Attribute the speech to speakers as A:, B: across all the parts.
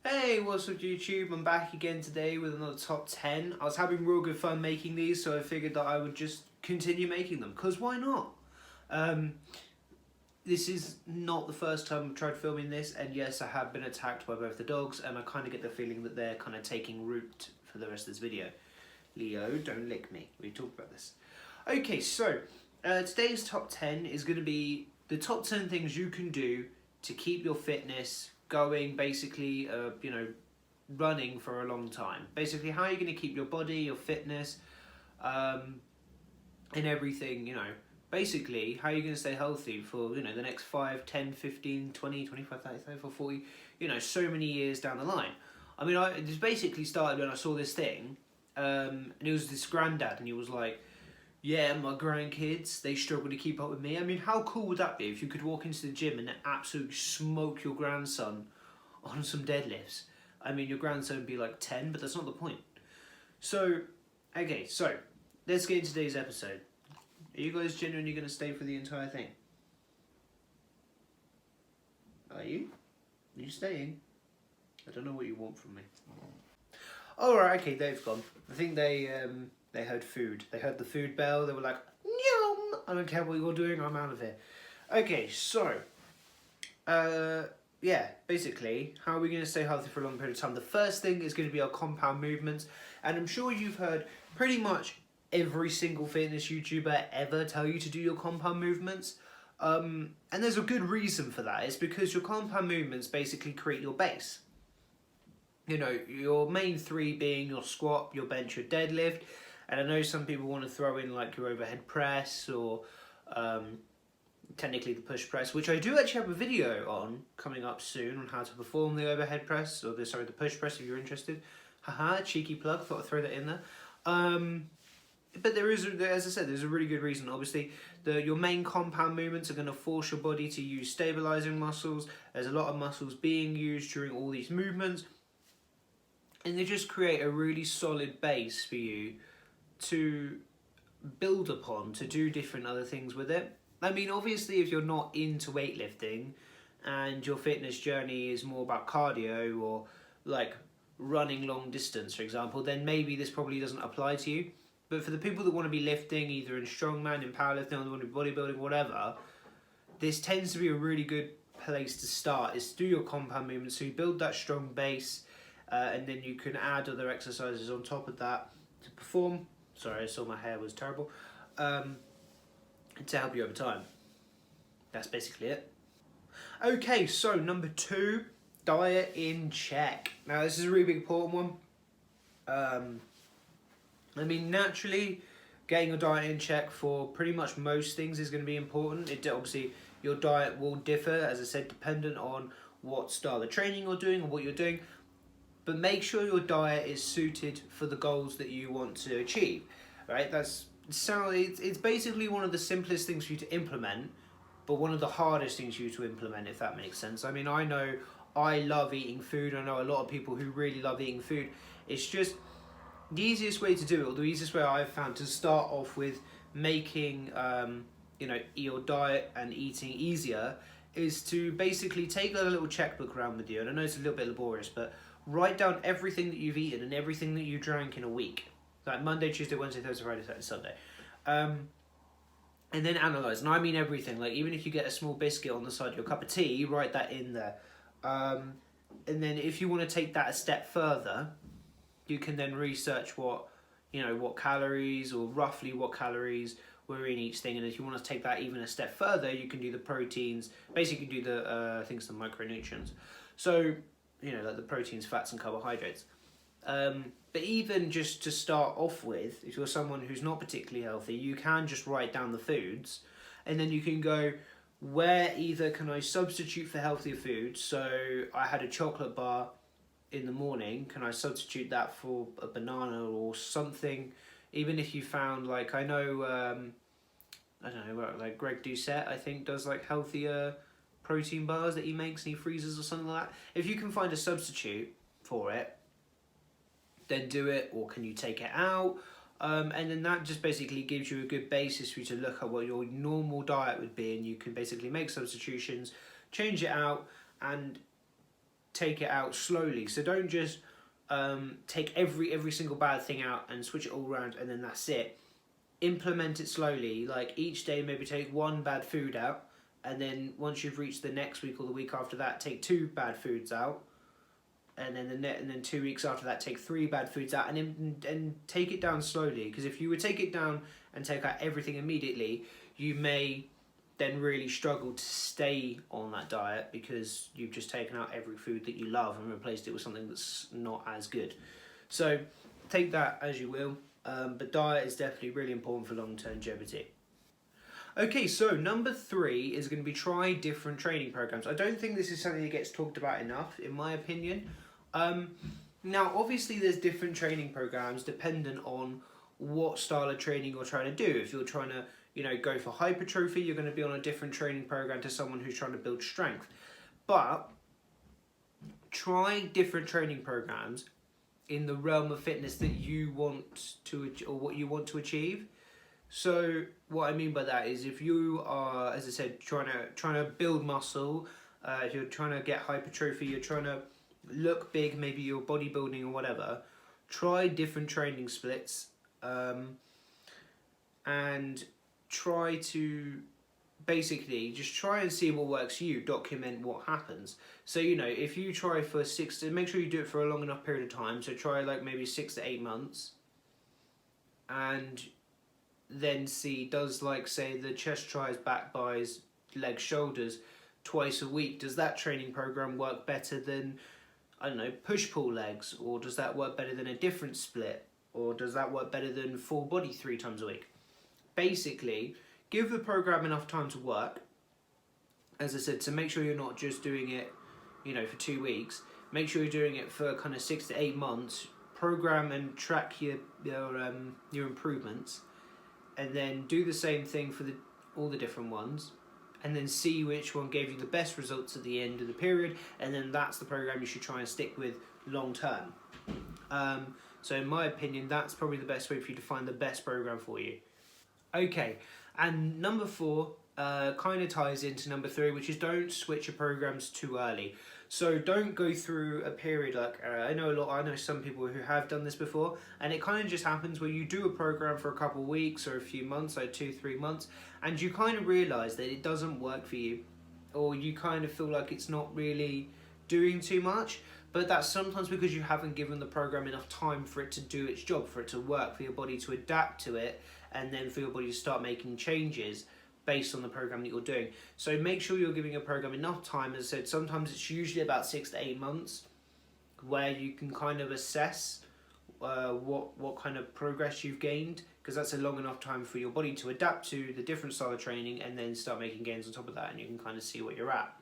A: Hey, what's up YouTube? I'm back again today with another top 10. I was having real good fun making these, so I figured that I would just continue making them, because why not? Um, this is not the first time I've tried filming this, and yes, I have been attacked by both the dogs, and I kind of get the feeling that they're kind of taking root for the rest of this video. Leo, don't lick me. We talked about this. Okay, so today's top 10 is going to be the top 10 things you can do to keep your fitness going, basically, running for a long time. Basically, how are you going to keep your body, your fitness, and everything, basically, how are you going to stay healthy for, the next 5, 10, 15, 20, 25, 30, 34, 40, so many years down the line. I mean, it just basically started when I saw this thing, and it was this granddad, and he was like, yeah, my grandkids, they struggle to keep up with me. I mean, how cool would that be if you could walk into the gym and absolutely smoke your grandson on some deadlifts? I mean, your grandson would be like 10, but that's not the point. So, okay, so let's get into today's episode. Are you guys genuinely going to stay for the entire thing? Are you? Are you staying? I don't know what you want from me. Alright, okay, they've gone. I think they heard food. They heard the food bell. They were like, "Yum! I don't care what you're doing. I'm out of here." Okay, so yeah, basically, how are we going to stay healthy for a long period of time? The first thing is going to be our compound movements, and I'm sure you've heard pretty much every single fitness YouTuber ever tell you to do your compound movements. And there's a good reason for that. It's because your compound movements basically create your base. Your main three being your squat, your bench, your deadlift. And I know some people want to throw in like your overhead press or technically the push press, which I do actually have a video on coming up soon on how to perform the overhead press, or the push press if you're interested. Haha, cheeky plug, thought I'd throw that in there. But there is, as I said, there's a really good reason. Obviously, your main compound movements are going to force your body to use stabilizing muscles. There's a lot of muscles being used during all these movements. And they just create a really solid base for you to build upon, to do different other things with it. I mean, obviously, if you're not into weightlifting and your fitness journey is more about cardio or like running long distance, for example, then maybe this probably doesn't apply to you. But for the people that want to be lifting, either in strongman, in powerlifting, or they want to be bodybuilding, whatever, this tends to be a really good place to start, is to do your compound movements, so you build that strong base, and then you can add other exercises on top of that to perform. Sorry, I saw my hair was terrible. To help you over time. That's basically it. Okay, so number 2, diet in check. Now this is a really big important one. I mean, naturally, getting your diet in check for pretty much most things is going to be important. Obviously, your diet will differ, as I said, dependent on what style of training you're doing or what you're doing. But make sure your diet is suited for the goals that you want to achieve, right? It's basically one of the simplest things for you to implement, but one of the hardest things for you to implement, if that makes sense. I mean, I know I love eating food. I know a lot of people who really love eating food. It's just the easiest way to do it, or the easiest way I've found to start off with making your diet and eating easier, is to basically take a little checkbook around with you. And I know it's a little bit laborious, but write down everything that you've eaten and everything that you drank in a week. Like Monday, Tuesday, Wednesday, Thursday, Friday, Saturday, Sunday. And then analyse. And I mean everything. Like, even if you get a small biscuit on the side of your cup of tea, write that in there. And then if you want to take that a step further, you can then research what calories, or roughly what calories were in each thing. And if you want to take that even a step further, you can do the proteins. Basically, do the things, the micronutrients. So, like the proteins, fats, and carbohydrates. But even just to start off with, if you're someone who's not particularly healthy, you can just write down the foods, and then you can go, where either can I substitute for healthier food? So I had a chocolate bar in the morning, can I substitute that for a banana or something? Even if you found, like, I know, like Greg Doucette, I think, does like healthier protein bars that he makes and he freezes or something like that. If you can find a substitute for it, then do it. Or can you take it out? And then that just basically gives you a good basis for you to look at what your normal diet would be, and you can basically make substitutions, change it out, and take it out slowly. So don't just take every single bad thing out and switch it all around and then that's it. Implement it slowly. Like each day, maybe take one bad food out, and then once you've reached the next week or the week after that, take 2 bad foods out, and then and then 2 weeks after that, take 3 bad foods out, and take it down slowly. Because if you would take it down and take out everything immediately, you may then really struggle to stay on that diet because you've just taken out every food that you love and replaced it with something that's not as good. So take that as you will, but diet is definitely really important for long-term longevity. Okay, so number 3 is going to be try different training programs. I don't think this is something that gets talked about enough, in my opinion. Now, obviously, there's different training programs dependent on what style of training you're trying to do. If you're trying to, go for hypertrophy, you're going to be on a different training program to someone who's trying to build strength. But try different training programs in the realm of fitness that you want to, or what you want to achieve. So what I mean by that is if you are, as I said, trying to build muscle, if you're trying to get hypertrophy, you're trying to look big, maybe you're bodybuilding or whatever, try different training splits, and try to basically just try and see what works for you, document what happens. So, if you try for make sure you do it for a long enough period of time, so try like maybe 6 to 8 months, and then see, does say the chest tries, back buys, legs, shoulders twice a week, does that training program work better than, I don't know, push-pull legs, or does that work better than a different split, or does that work better than full body 3 times a week? Basically, give the program enough time to work, as I said, to make sure you're not just doing it, for 2 weeks. Make sure you're doing it for kind of 6 to 8 months. Program and track your improvements, and then do the same thing for all the different ones, and then see which one gave you the best results at the end of the period, and then that's the program you should try and stick with long term. So in my opinion, that's probably the best way for you to find the best program for you. Okay, and number 4 kind of ties into number 3, which is don't switch your programs too early. So don't go through a period I know some people who have done this before, and it kind of just happens where you do a program for a couple of weeks or a few months, 2-3 months, and you kind of realize that it doesn't work for you, or you kind of feel like it's not really doing too much. But that's sometimes because you haven't given the program enough time for it to do its job, for it to work, for your body to adapt to it, and then for your body to start making changes based on the program that you're doing. So make sure you're giving your program enough time. As I said, sometimes it's usually about 6 to 8 months where you can kind of assess what kind of progress you've gained, because that's a long enough time for your body to adapt to the different style of training and then start making gains on top of that, and you can kind of see what you're at.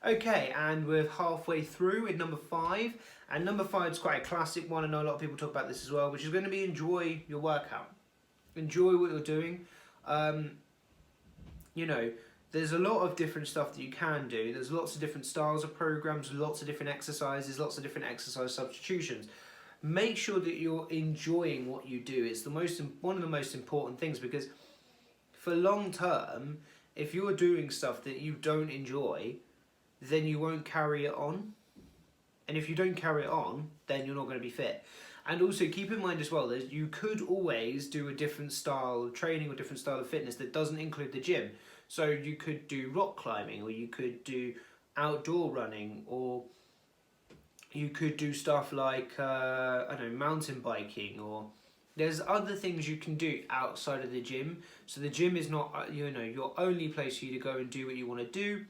A: Okay, and we're halfway through with number 5, and number 5 is quite a classic one. I know a lot of people talk about this as well, which is going to be enjoy your workout. Enjoy what you're doing. There's a lot of different stuff that you can do. There's lots of different styles of programs, lots of different exercises, lots of different exercise substitutions. Make sure that you're enjoying what you do. It's one of the most important things, because for long term, if you're doing stuff that you don't enjoy, then you won't carry it on. And if you don't carry it on, then you're not going to be fit. And also keep in mind as well that you could always do a different style of training or different style of fitness that doesn't include the gym. So you could do rock climbing, or you could do outdoor running, or you could do stuff like, mountain biking, or there's other things you can do outside of the gym. So the gym is not, your only place for you to go and do what you want to do.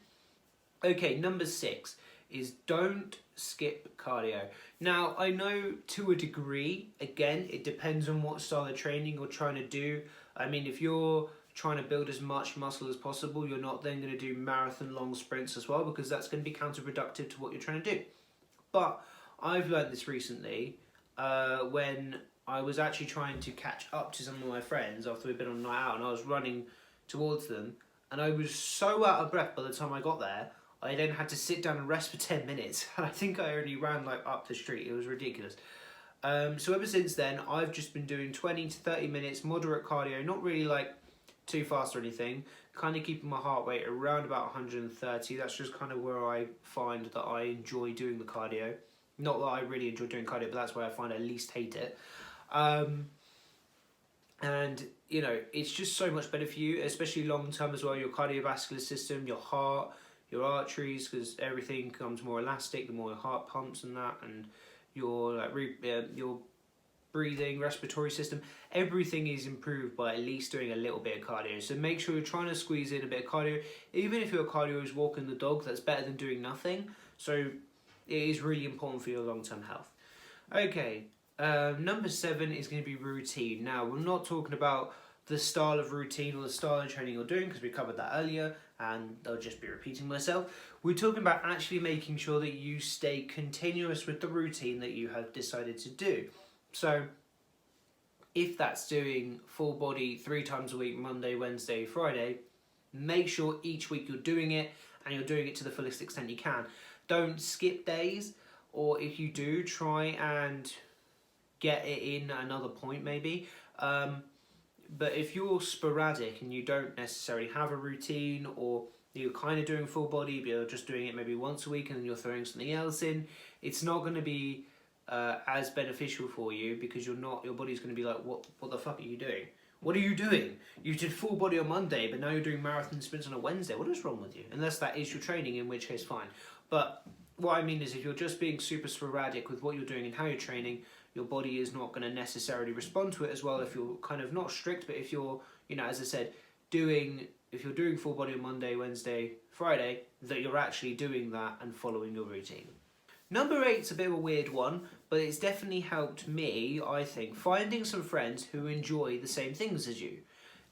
A: Okay, number 6 is don't skip cardio. Now, I know to a degree, again, it depends on what style of training you're trying to do. I mean, if you're trying to build as much muscle as possible, you're not then going to do marathon long sprints as well, because that's going to be counterproductive to what you're trying to do. But I've learned this recently when I was actually trying to catch up to some of my friends after we'd been on a night out, and I was running towards them, and I was so out of breath by the time I got there. I then had to sit down and rest for 10 minutes, and I think I only ran up the street. It was ridiculous. So ever since then, I've just been doing 20 to 30 minutes moderate cardio, not really too fast or anything. Kind of keeping my heart rate around about 130. That's just kind of where I find that I enjoy doing the cardio. Not that I really enjoy doing cardio, but that's where I find I least hate it. And you know, it's just so much better for you, especially long term as well. Your cardiovascular system, your heart, your arteries, because everything becomes more elastic the more your heart pumps and that, and your your breathing, respiratory system, everything is improved by at least doing a little bit of cardio. So make sure you're trying to squeeze in a bit of cardio. Even if your cardio is walking the dog, that's better than doing nothing. So it is really important for your long-term health. Okay, number 7 is going to be routine. Now, we're not talking about the style of routine or the style of training you're doing, because we covered that earlier and I'll just be repeating myself. We're talking about actually making sure that you stay continuous with the routine that you have decided to do. So if that's doing full body 3 times a week, Monday, Wednesday, Friday, make sure each week you're doing it and you're doing it to the fullest extent you can. Don't skip days, or if you do, try and get it in at another point maybe. But if you're sporadic and you don't necessarily have a routine, or you're kind of doing full body but you're just doing it maybe once a week and then you're throwing something else in, it's not going to be as beneficial for you, because your body's going to be like, what the fuck are you doing? What are you doing? You did full body on Monday, but now you're doing marathon sprints on a Wednesday. What is wrong with you? Unless that is your training, in which case fine. But what I mean is, if you're just being super sporadic with what you're doing and how you're training, your body is not going to necessarily respond to it as well. If you're kind of not strict, but if you're, you know, as I said, if you're doing full body on Monday, Wednesday, Friday, that you're actually doing that and following your routine. Number 8's a bit of a weird one, but it's definitely helped me, I think, finding some friends who enjoy the same things as you.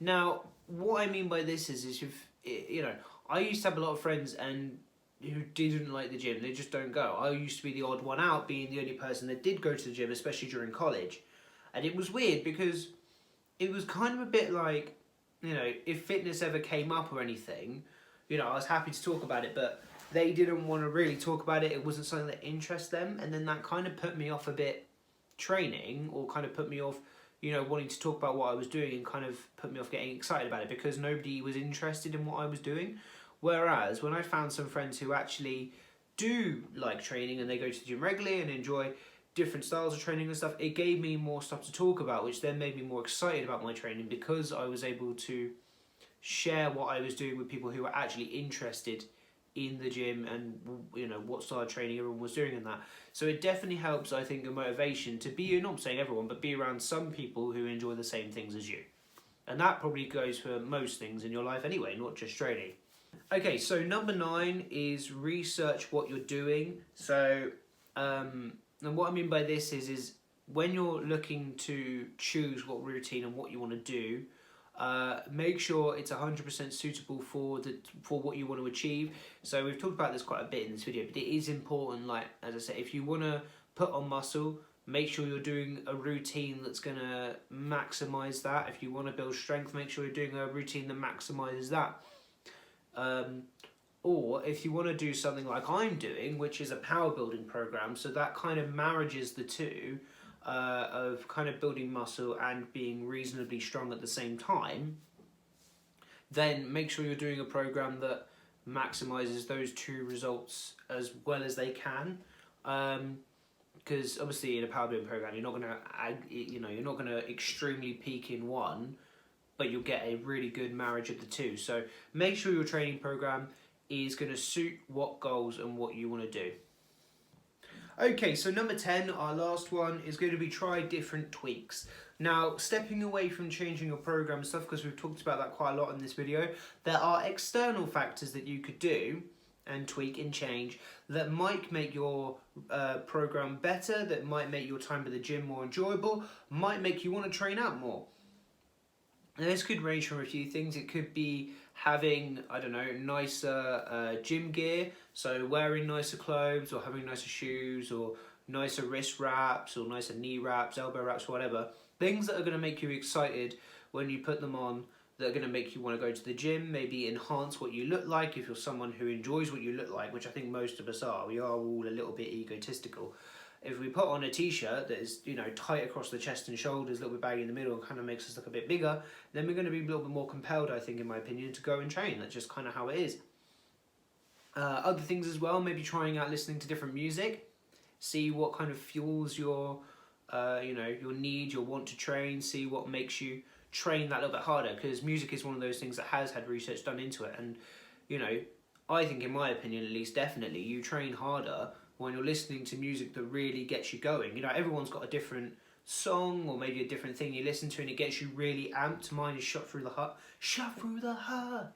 A: Now, what I mean by this is you know, I used to have a lot of friends and who didn't like the gym. They just don't go. I used to be the odd one out, being the only person that did go to the gym, especially during college. And it was weird because it was kind of a bit like, you know, if fitness ever came up or anything, you know, I was happy to talk about it, but they didn't want to really talk about it. It wasn't something that interests them. And then that kind of put me off a bit training, or kind of put me off, you know, wanting to talk about what I was doing, and kind of put me off getting excited about it, because nobody was interested in what I was doing. Whereas when I found some friends who actually do like training and they go to the gym regularly and enjoy different styles of training and stuff, it gave me more stuff to talk about, which then made me more excited about my training, because I was able to share what I was doing with people who were actually interested in the gym and, you know, what style of training everyone was doing and that. So it definitely helps, I think, a motivation to be, not saying everyone, but be around some people who enjoy the same things as you. And that probably goes for most things in your life anyway, not just training. Okay, so number 9 is research what you're doing. So, and what I mean by this is when you're looking to choose what routine and what you want to do, make sure it's 100% suitable for what you want to achieve. So we've talked about this quite a bit in this video, but it is important, like, as I said, if you want to put on muscle, make sure you're doing a routine that's going to maximize that. If you want to build strength, make sure you're doing a routine that maximizes that. Or if you want to do something like I'm doing, which is a power building program, so that kind of marriages the two, of kind of building muscle and being reasonably strong at the same time, then make sure you're doing a program that maximizes those two results as well as they can. Because obviously in a power building program, you're not going to extremely peak in one, but you'll get a really good marriage of the two. So make sure your training program is going to suit what goals and what you want to do. Okay, so number 10, our last one, is going to be try different tweaks. Now, stepping away from changing your program stuff, because we've talked about that quite a lot in this video, there are external factors that you could do and tweak and change that might make your program better, that might make your time at the gym more enjoyable, might make you want to train out more. Now, this could range from a few things. It could be having, I don't know, nicer gym gear, so wearing nicer clothes, or having nicer shoes, or nicer wrist wraps, or nicer knee wraps, elbow wraps, whatever. Things that are going to make you excited when you put them on, that are going to make you want to go to the gym, maybe enhance what you look like if you're someone who enjoys what you look like, which I think most of us are. We are all a little bit egotistical. If we put on a t-shirt that is, you know, tight across the chest and shoulders, a little bit baggy in the middle, and kind of makes us look a bit bigger, then we're going to be a little bit more compelled, I think, in my opinion, to go and train. That's just kind of how it is. Other things as well, maybe trying out listening to different music, see what kind of fuels your, you know, your need, your want to train, see what makes you train that little bit harder, because music is one of those things that has had research done into it. And, you know, I think, in my opinion at least, definitely, you train harder when you're listening to music that really gets you going. You know, everyone's got a different song or maybe a different thing you listen to and it gets you really amped. Mine is Shot Through the Heart. Shot through the heart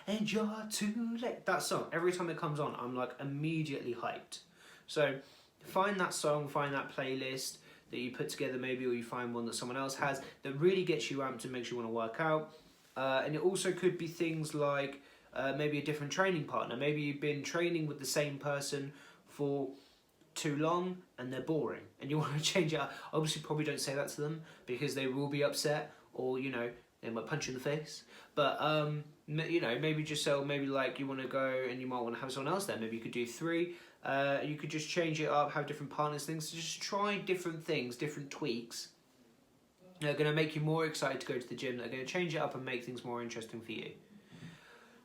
A: and you're too late. That song, every time it comes on, I'm like immediately hyped. So find that song, find that playlist that you put together maybe, or you find one that someone else has that really gets you amped and makes you want to work out. And it also could be things like maybe a different training partner. Maybe you've been training with the same person for too long and they're boring and you want to change it up. Obviously probably don't say that to them because they will be upset, or, you know, they might punch you in the face. But you know, maybe just so maybe like you want to go and you might want to have someone else there. Maybe you could do 3. You could just change it up, have different partners, things. So just try different things, different tweaks. They're going to make you more excited to go to the gym. They're going to change it up and make things more interesting for you.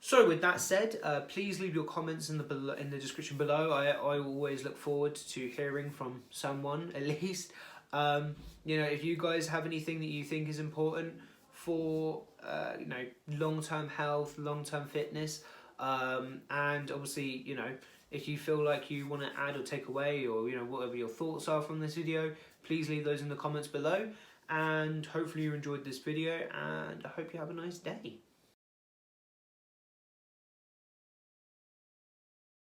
A: So with that said, please leave your comments in the description below. I always look forward to hearing from someone, at least. You know, if you guys have anything that you think is important for you know, long-term health, long-term fitness, and obviously, you know, if you feel like you want to add or take away, or, you know, whatever your thoughts are from this video, please leave those in the comments below. And hopefully you enjoyed this video, and I hope you have a nice day.